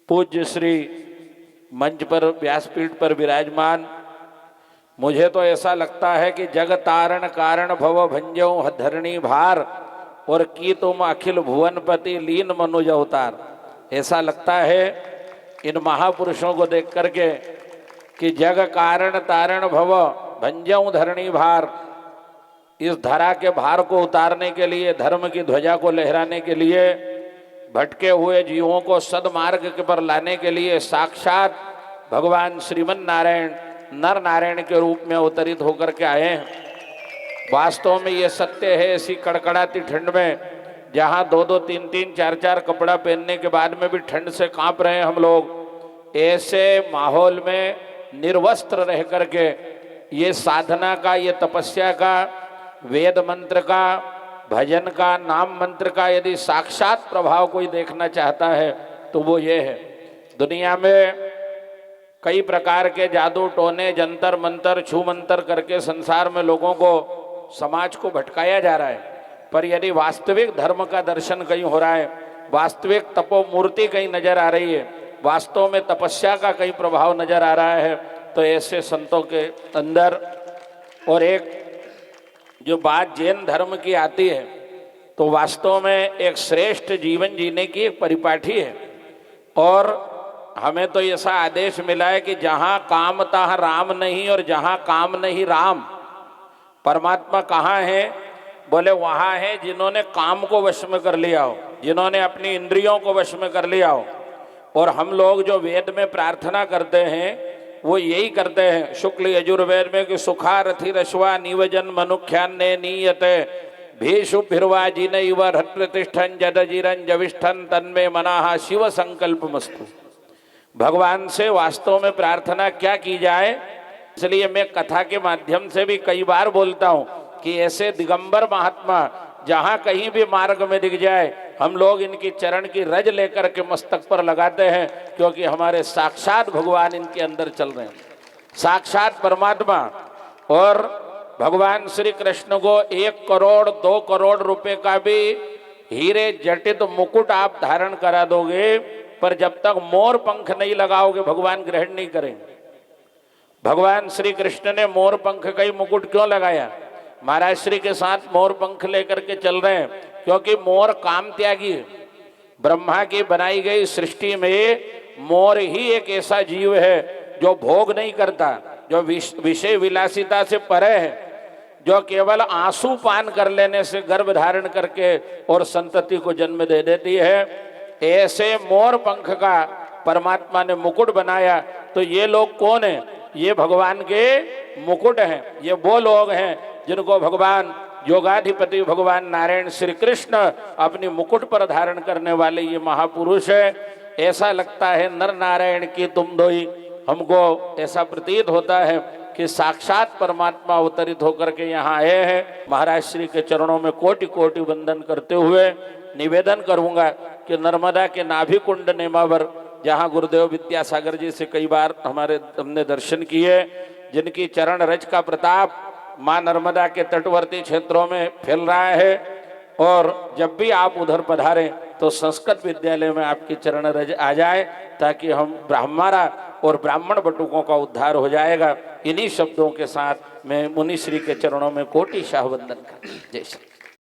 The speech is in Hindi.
पूज्य श्री मंच पर व्यासपीठ पर विराजमान, मुझे तो ऐसा लगता है कि जग तारण कारण भव भंजऊ धरणी भार और की तुम अखिल भुवनपति लीन मनुज अवतार। ऐसा लगता है इन महापुरुषों को देख करके कि जग कारण तारण भव भंजऊ धरणी भार, इस धरा के भार को उतारने के लिए, धर्म की ध्वजा को लहराने के लिए, भटके हुए जीवों को सदमार्ग के पर लाने के लिए साक्षात भगवान श्रीमन नारायण नर नारायण के रूप में अवतरित होकर के आए हैं। वास्तव में ये सत्य है, ऐसी कड़कड़ाती ठंड में जहाँ 2-2, 3-3, 4-4 कपड़ा पहनने के बाद में भी ठंड से कांप रहे हैं हम लोग, ऐसे माहौल में निर्वस्त्र रह करके ये साधना का, ये तपस्या का, वेद मंत्र का, भजन का, नाम मंत्र का यदि साक्षात प्रभाव कोई देखना चाहता है तो वो ये है। दुनिया में कई प्रकार के जादू टोने, जंतर मंतर, छू मंतर करके संसार में लोगों को, समाज को भटकाया जा रहा है, पर यदि वास्तविक धर्म का दर्शन कहीं हो रहा है, वास्तविक तपोमूर्ति कहीं नजर आ रही है, वास्तव में तपस्या का कहीं प्रभाव नजर आ रहा है, तो ऐसे संतों के अंदर, और एक जो बात जैन धर्म की आती है तो वास्तव में एक श्रेष्ठ जीवन जीने की एक परिपाठी है। और हमें तो ऐसा आदेश मिला है कि जहाँ काम तहाँ राम नहीं और जहाँ काम नहीं राम। परमात्मा कहाँ है? बोले वहाँ है जिन्होंने काम को वश में कर लिया हो, जिन्होंने अपनी इंद्रियों को वश में कर लिया हो। और हम लोग जो वेद में प्रार्थना करते हैं वो यही करते हैं, शुक्ल यजुर्वेद में कि सुखारथि रश्वा निवजन मनुख्यान्ने नीयते भीषु भिर्वा जिन इव प्रतिष्ठन जडजीरन जविष्ठन तन्मे मनाहा शिव संकल्पमस्तु। भगवान से वास्तव में प्रार्थना क्या की जाए, इसलिए मैं कथा के माध्यम से भी कई बार बोलता हूँ कि ऐसे दिगंबर महात्मा जहाँ कहीं भी मार्ग में दिख जाए, हम लोग इनकी चरण की रज लेकर के मस्तक पर लगाते हैं, क्योंकि हमारे साक्षात भगवान इनके अंदर चल रहे हैं, साक्षात परमात्मा। और भगवान श्री कृष्ण को 1 करोड़ 2 करोड़ रुपए का भी हीरे जटित मुकुट आप धारण करा दोगे, पर जब तक मोर पंख नहीं लगाओगे भगवान ग्रहण नहीं करेंगे। भगवान श्री कृष्ण ने मोर पंख का ही मुकुट क्यों लगाया? महाराज श्री के साथ मोर पंख लेकर के चल रहे हैं, क्योंकि मोर काम त्यागी है। ब्रह्मा की बनाई गई सृष्टि में मोर ही एक ऐसा जीव है जो भोग नहीं करता, जो विषय विलासिता से परे है, जो केवल आंसू पान कर लेने से गर्भ धारण करके और संतति को जन्म दे देती है। ऐसे मोर पंख का परमात्मा ने मुकुट बनाया। तो ये लोग कौन है? ये भगवान के मुकुट हैं। ये वो लोग हैं जिनको भगवान योगाधिपति भगवान नारायण श्री कृष्ण अपनी मुकुट पर धारण करने वाले ये महापुरुष है। ऐसा लगता है नर नारायण की तुम दोई, हमको ऐसा प्रतीत होता है कि साक्षात परमात्मा अवतरित होकर के यहाँ आए हैं। महाराज श्री के चरणों में कोटि कोटि वंदन करते हुए निवेदन करूंगा कि नर्मदा के नाभि कुंड नेमावर, जहाँ गुरुदेव विद्यासागर जी से कई बार हमने दर्शन किए, जिनकी चरण रज का प्रताप माँ नर्मदा के तटवर्ती क्षेत्रों में फैल रहा है, और जब भी आप उधर पधारें तो संस्कृत विद्यालय में आपकी चरण रज आ जाए, ताकि हम हमारा और ब्राह्मण बटुकों का उद्धार हो जाएगा। इन्हीं शब्दों के साथ मैं मुनि श्री के चरणों में कोटि शाह वंदन करता हूं। जय श्री।